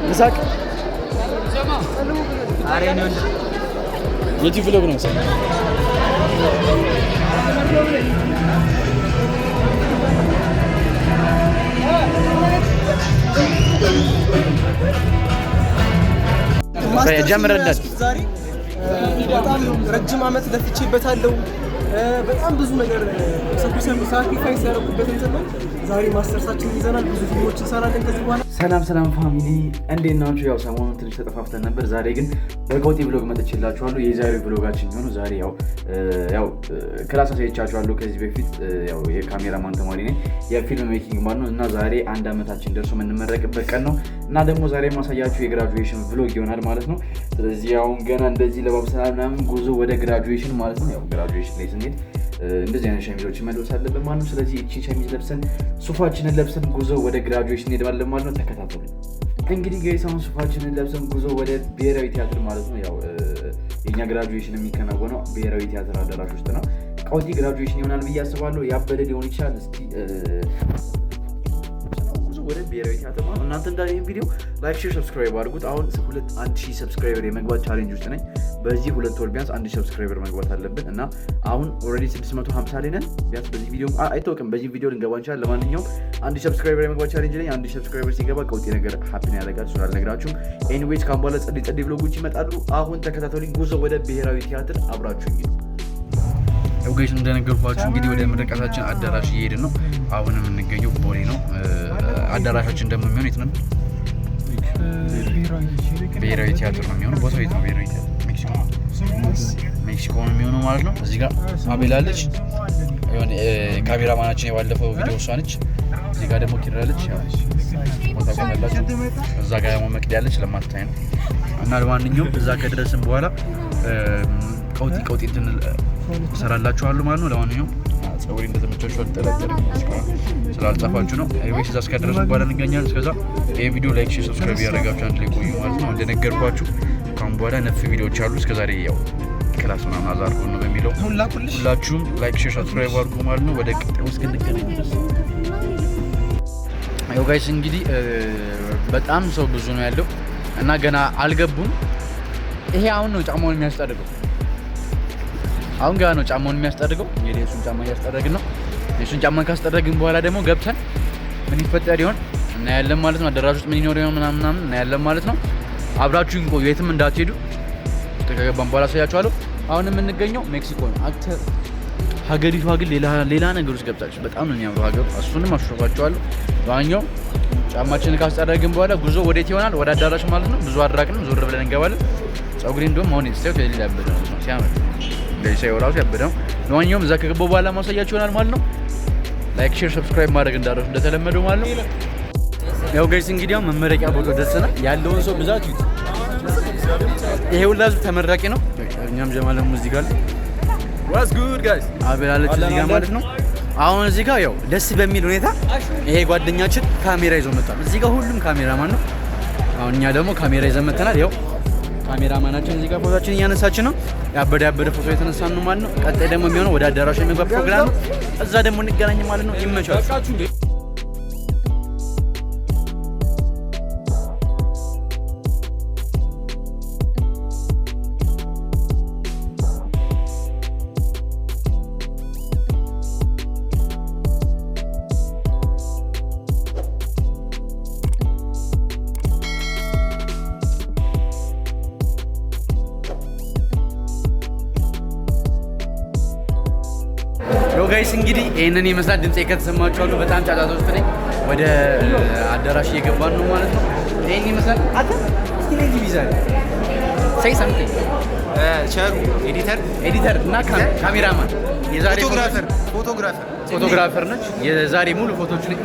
مساك يجي فلوق نمسك جمر الدد በጣም ረጅም አመት ለፍቼበታለሁ በጣም ብዙ ነገር ሳክሪፋይስ ያደረኩበት እንትን ነው ዛሬ ማስተርሳችን ይዘናል ብዙ ቪዲዮዎች እንሰራለን ከዚህ በኋላ ሰላም ፋሚሊ እንዴት ናችሁ ያው ሰሞኑን ትንሽ ተጠፋፍተን ነበር ዛሬ ግን በቆጢ ብሎግ መጥቼላችኋለሁ የዛሬው ብሎጋችን ነው ዛሬ ያው ክላስ አሳይቻችኋለሁ ከዚህ በፊት ያው የካሜራማን ተማሪ ነኝ የፊልም ሜኪንግ ማለት ነው እና ዛሬ አንድ አመታችን ደርሶ የምንመረቅበት ቀን ነው እና ደግሞ ዛሬ ማሳያችሁ የግራጁዌሽን ብሎግ ይሆናል ማለት ነው ስለዚህ ያው ገና እንደዚህ ለባብሰናል ምናምን ጉዞ ወደ ግራጁዌሽን ማለት ነው ያው ግራጁዌሽን ላይ ስንሄድ እንደዚህ አይነት ሸሚዞችን መልበስ አለብን ማለት ነው ስለዚህ እቺ ሸሚዝ ለብሰን ሱፋችንን ለብሰን ጉዞ ወደ ግራጁዌሽን እንሄዳለን ማለት ነው ተከታተሉ እንግዲህ ጋይስ አሁን ሱፋችንን ለብሰን ጉዞ ወደ ብሔራዊ ቲያትር ማለት ነው ያው የኛ ግራጁዌሽን የሚከናወነው ብሔራዊ ቲያትር አዳራሽ ውስጥ ነው ቀውጢ ግራጁዌሽን ይሆናል ብዬ አስባለሁ ያበደ ሊሆን ይችላል እስቲ ወደ ብሔራዊ ቲያትር ማለት እናንተ እንዳለ ይሄን ቪዲዮ ላይክ ሼር ሰብስክራይብ አድርጉት አሁን 1000 ሰብስክራይበር የመግባት ቻሌንጅ ውስጥ ነኝ በዚህ 2 ወር ቢያንስ 1000 ሰብስክራይበር መግባት አለብን እና አሁን ኦሬዲ 650 ላይ ነን ቢያንስ በዚህ ቪዲዮ አይተውቅም በዚህ ቪዲዮ ልንገባ እንችላለን ለማንኛውም 1000 ሰብስክራይበር የመግባት ቻሌንጅ ላይ 1000 ሰብስክራይበር ሲገባ ቀውጢ ነገር ሃፕን ያደርጋል ስላልነግራችሁም ኤኒዌይስ ካምባላ ጸዲ ብሎጎች ይመጣሉ አሁን ተከታተሉኝ ጉዞ ወደ ብሔራዊ ቲያትር አብራችሁኝ ያው ጋይስ እንደነገርኳችሁ እንግዲህ ወደ ምረቃታችን አዳራሽ እየሄድን ነው አሁን የምንገኘው ቦሌ ነው አዳራሻችን ደግሞ የሚሆነው የት ነው ብሔራዊ ቲያትር ነው የሚሆነው ቦታው የት ነው ብሔራዊ ቲያትር ሜክሲኮ ነው የሚሆነው ማለት ነው እዚህ ጋር አቤል አለች የሆነ ካሜራማናችን የባለፈው ቪዲዮ እሷ ነች እዚህ ጋር ደግሞ ኪራ አለች ቦታ ቆመላችሁ እዛ ጋር ደግሞ መቅዲ አለች ለማትታይ ነው እና ለማንኛውም እዛ ከደረስን በኋላ ቀውጢ እንትን ሰራላችኋለሁ ማለት ነው ለማንኛውም ጸውሪ እንደተመቻችሁ አልጠራጠርም ስላልጻፋችሁ ነው አይዌስ እዛ እስከደረሱ በኋላ እንገኛለን እስከዛ ይሄ ቪዲዮ ላይክ ሼር ሰብስክራይብ ያደርጋችሁ አንድ ላይ ቆዩ ማለት ነው እንደነገርኳችሁ ካሁን በኋላ ነፍ ቪዲዮዎች አሉ እስከዛሬ ያው ክላስ ምናምን አዛርኩ ነው በሚለው ሁላችሁም ላይክ ሼር ሰብስክራይብ አድርጉ ማለት ነው ወደ ቀጣዩ እስክንገናኝ ድረስ ያው ጋይስ እንግዲህ በጣም ሰው ብዙ ነው ያለው እና ገና አልገቡም ይሄ አሁን ነው ጫማውን የሚያስጠርገው አሁን ጋር ነው ጫማውን የሚያስጠርገው እንግዲህ እሱን ጫማ እያስጠረግን ነው እሱን ጫማ ካስጠረግን በኋላ ደግሞ ገብተን ምን ይፈጠር ይሆን እና ያለን ማለት ነው አዳራሽ ውስጥ ምን ይኖር ይሆን ምናምን እና ያለን ማለት ነው አብራችሁን ቆዩ የትም እንዳትሄዱ ተከገባን በኋላ ሳያችኋለሁ አሁን የምንገኘው ሜክሲኮ ነው አክተር ሀገሪቷ ግን ሌላ ነገር ውስጥ ገብታለች በጣም ነው የሚያምረው ሀገሩ እሱንም አሽፈራችኋለሁ ባኛው ጫማችንን ካስጠረግን በኋላ ጉዞ ወዴት ይሆናል ወደ አዳራሽ ማለት ነው ብዙ አድራቅንም ዞር ብለን እንገባለን ጸጉሬ እንደውም አሁን ስቴፕ የሌላ ያበደ ነው ሲያምር ለይሳው ራሱ ያበደው ለማንኛውም እዛ ከገባው በኋላ ማሳያችሁ ይሆናል ማለት ነው ላይክ ሼር ሰብስክራይብ ማድረግ እንዳረሱ እንደተለመደው ማለት ነው ያው ጋይስ እንግዲህ አሁን መመረቂያ ቦታው ደርሰናል ያለውን ሰው ብዛት ይሁት ይሄ ሁሉ ህዝብ ተመራቂ ነው እኛም ጀማለም ሙዚቃ አለ ዋትስ ጉድ ጋይስ አበላለች እዚህ ጋር ማለት ነው አሁን እዚህ ጋር ያው ደስ በሚል ሁኔታ ይሄ ጓደኛችን ካሜራ ይዞ መጣ እዚህ ጋር ሁሉም ካሜራማን ነው አሁን እኛ ደግሞ ካሜራ ይዘን መተናል ያው ካሜራማናችን እዚህ ጋር ፎቶአችን እያነሳችን ነው ያበደ ፎቶ የተነሳን ነው ማለት ነው ቀጣይ ደግሞ የሚሆነው ወደ አዳራሽ የሚገባ ፕሮግራም ነው እዛ ደግሞ እንገናኝ ማለት ነው ይመቻችሁ ጋይስ እንግዲህ ይሄንን ይመስላል ድምጼ ከተሰማችሁ በጣም ጫጫታ ውስጥ ነኝ ወደ አዳራሽ እየገባን ነው ማለት ነው ይሄን ይመስላል አታ እስኪ ቢዛል say something ቸሩ ኤዲተር እና ካሜራማን የዛሬ ፎቶግራፈር ነች የዛሬ ሙሉ ፎቶዎች ላይ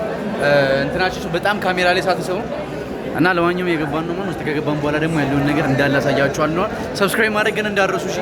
እንትናችሁ በጣም ካሜራ ላይ ሳትሰሩ እና ለማንኛውም እየገባን ነው ማለት ነው ከገባን በኋላ ደግሞ ያለውን ነገር እንዳላሳያችኋለሁ ሰብስክራይብ ማድረግ ግን እንዳትረሱ እሺ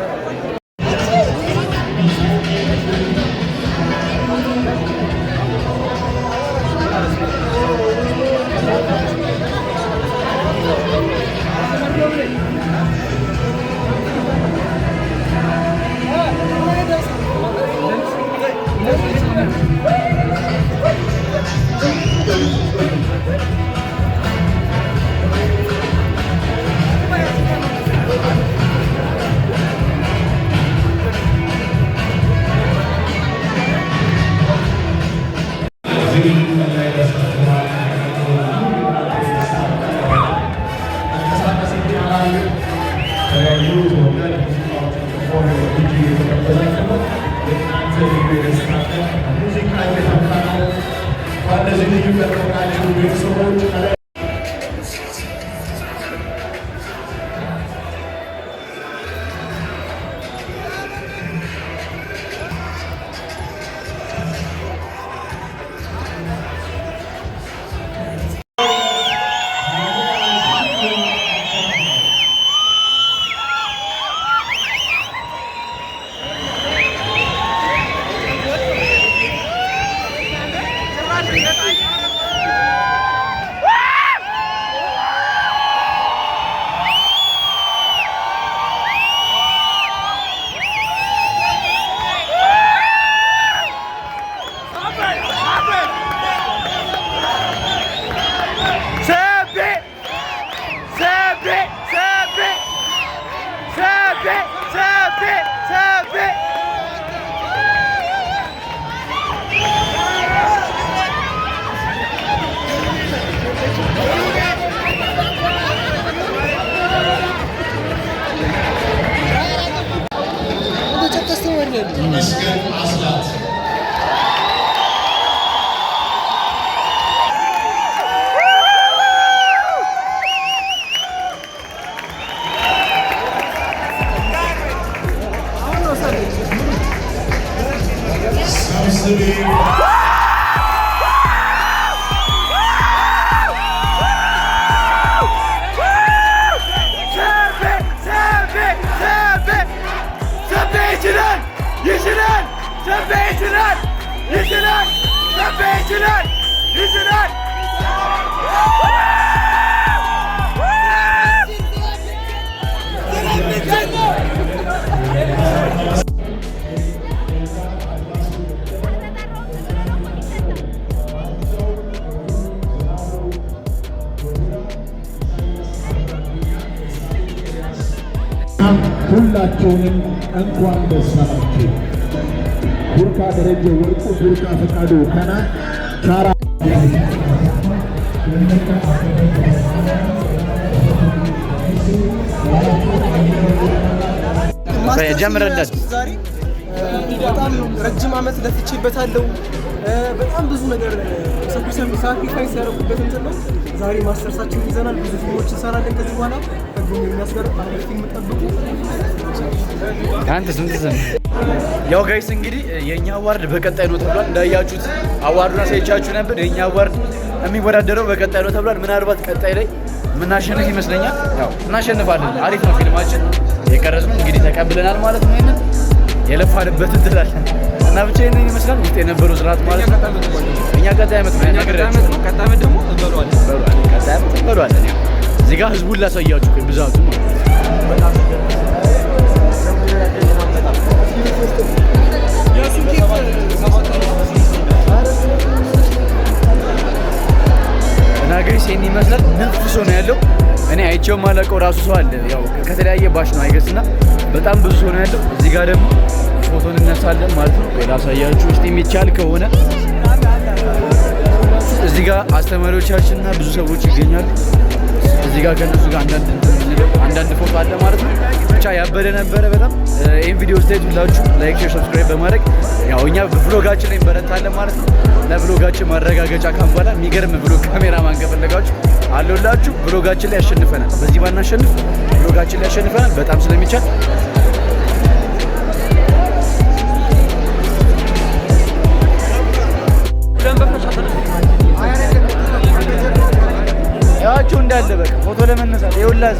ሁላችሁንም እንኳን ደስ አላችሁ። ቡርካ ደረጀ ወርቁ፣ ቡርካ ፈቃዱ ከና ቻራ ጀምረለት ዛሬ በጣም ረጅም ዓመት ለፍቼበታለሁ። በጣም ብዙ ነገር ሳክሪፋይስ ያደረኩበት እንትን ነው። ዛሬ ማስተርሳችን ይዘናል። ብዙ ፊልሞች እንሰራለን ከዚህ በኋላ ከጎን የሚያስገርም አንድ ፊልም ጠብቁ። አንተ ስንት ስም ያው ጋይስ እንግዲህ የኛ አዋርድ በቀጣይ ነው ተብሏል። እንዳያችሁት አዋርዱን አሳይቻችሁ ነበር። የኛ አዋርድ የሚወዳደረው በቀጣይ ነው ተብሏል። ምናልባት ቀጣይ ላይ የምናሸንፍ ይመስለኛል። ያው እናሸንፋለን። አሪፍ ነው ፊልማችን የቀረጽነው እንግዲህ ተቀብለናል ማለት ነው። ይሄንን የለፋንበት እንትላለን እና ብቻ ይሄንን ይመስላል ውስጥ የነበረው ስርዓት ማለት ነው። እኛ ቀጣይ ዓመት ነው ያናገራችሁ ነው። ቀጣይ ዓመት ደግሞ እንበለዋለን። ቀጣይ ዓመት እንበለዋለን። ያው እዚህ ጋር ህዝቡን ላሳያችሁ ብዛቱ በጣም እና ጋይስ ይሄን ይመስላል። ነፍ ሰው ነው ያለው። እኔ አይቼው ማለቀው ራሱ ሰው አለ። ያው ከተለያየ ባሽ ነው አይገስና በጣም ብዙ ሰው ነው ያለው። እዚህ ጋር ደግሞ ፎቶ እንነሳለን ማለት ነው። ላሳያችሁ እስቲ የሚቻል ከሆነ እዚህ ጋር አስተማሪዎቻችንና ብዙ ሰዎች ይገኛሉ። እዚህ ጋር ከነሱ ጋር አንዳንድ ፎቶ አለ ማለት ነው። ብቻ ያበደ ነበረ በጣም። ይሄን ቪዲዮ ስቴት ሁላችሁ ላይክ፣ ሼር፣ ሰብስክራይብ በማድረግ ያው እኛ በቭሎጋችን ላይ እንበረታለን ማለት ነው። ለቭሎጋችን ማረጋገጫ ካም በኋላ የሚገርም ቭሎግ ካሜራማን ከፈለጋችሁ አለላችሁ። ቭሎጋችን ላይ ያሸንፈናል። በዚህ ባናሸንፍ ቭሎጋችን ላይ ያሸንፈናል በጣም ስለሚቻል ያችሁ እንዳለ በቃ ፎቶ ለመነሳት ይውላዝ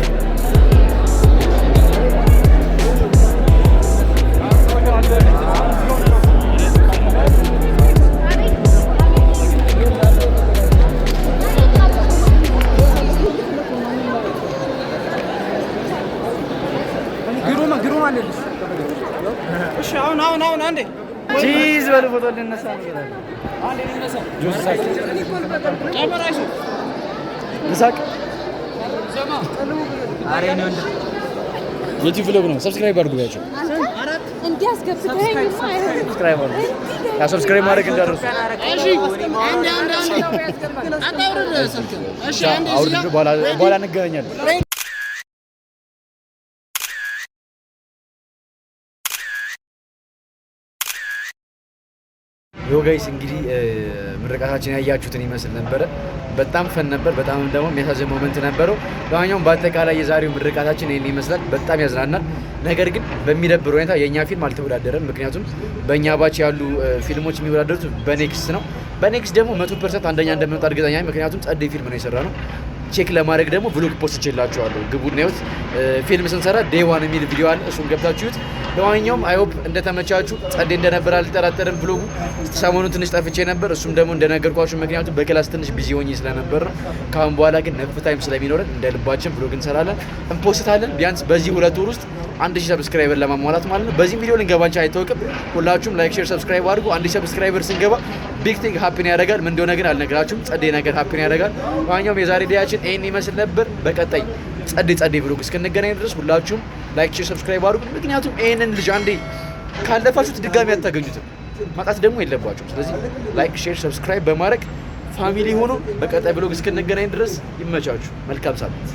ግሩም አለልሽ። እሺ አሁን አንዴ ቺዝ በል ፎቶ ልነሳ ነው። አንዴ ልነሳ ጁስ ሳክ ካሜራ ይዞ ንሳቅ ዘማ አሬ ነው እንደ ዩቲዩብ ብሎግ ነው። ሰብስክራይብ አድርጉ ያቸው እንዴ አስገብተኸኝ ሰብስክራይብ አድርጉ። ያ ሰብስክራይብ ማድረግ እንዳደረሱ በኋላ እንገናኛለን። ዮ ጋይስ እንግዲህ ምርቃታችን ያያችሁትን ይመስል ነበረ። በጣም ፈን ነበር። በጣም ደግሞ የሚያሳዝን ሞመንት ነበረው። ለማንኛውም በአጠቃላይ የዛሬው ምርቃታችን ይህን ይመስላል። በጣም ያዝናናል። ነገር ግን በሚደብር ሁኔታ የእኛ ፊልም አልተወዳደረም። ምክንያቱም በእኛ ባች ያሉ ፊልሞች የሚወዳደሩት በኔክስት ነው። በኔክስት ደግሞ 100% አንደኛ እንደምንወጣ እርግጠኛ ነኝ። ምክንያቱም ጸደይ ፊልም ነው የሰራ ነው። ቼክ ለማድረግ ደግሞ ብሎግ ፖስት ችላችኋለሁ። ግቡና ይሁት ፊልም ስንሰራ ዴይ ዋን የሚል ቪዲዮ አለ። እሱን ገብታችሁት። ለማንኛውም አይሆፕ እንደተመቻችሁ። ጸዴ እንደነበር አልጠራጠርም። ብሎጉ ሰሞኑን ትንሽ ጠፍቼ ነበር። እሱም ደግሞ እንደነገርኳችሁ ምክንያቱም በክላስ ትንሽ ቢዚ ሆኜ ስለነበር ነው። ካሁን በኋላ ግን ነፍ ታይም ስለሚኖረን እንደ ልባችን ብሎግ እንሰራለን፣ እንፖስታለን። ቢያንስ በዚህ 2 ወር ውስጥ 1000 ሰብስክራይበር ለማሟላት ማለት ነው። በዚህ ቪዲዮ ልንገባንቻ አይታወቅም። ሁላችሁም ላይክ፣ ሼር፣ ሰብስክራይብ አድርጉ። 1000 ሰብስክራይበር ስንገባ ቢግ ቲንግ ሃፒን ያደርጋል። ምን እንደሆነ ግን አልነግራችሁም። ጸዴ ነገር ሃፒን ያደርጋል። ለማንኛውም የዛሬ ዴያችን ይሄን ይመስል ነበር። በቀጣይ ጸዴ ብሎግ እስክንገናኝ ድረስ ሁላችሁም ላይክ፣ ሼር፣ ሰብስክራይብ አድርጉ። ምክንያቱም ይሄንን ልጅ አንዴ ካለፋችሁት ድጋሚ አታገኙትም፣ ማጣት ደግሞ የለባችሁም። ስለዚህ ላይክ፣ ሼር፣ ሰብስክራይብ በማድረግ ፋሚሊ ሆኖ በቀጣይ ብሎግ እስክንገናኝ ድረስ ይመቻችሁ። መልካም ሳምንት።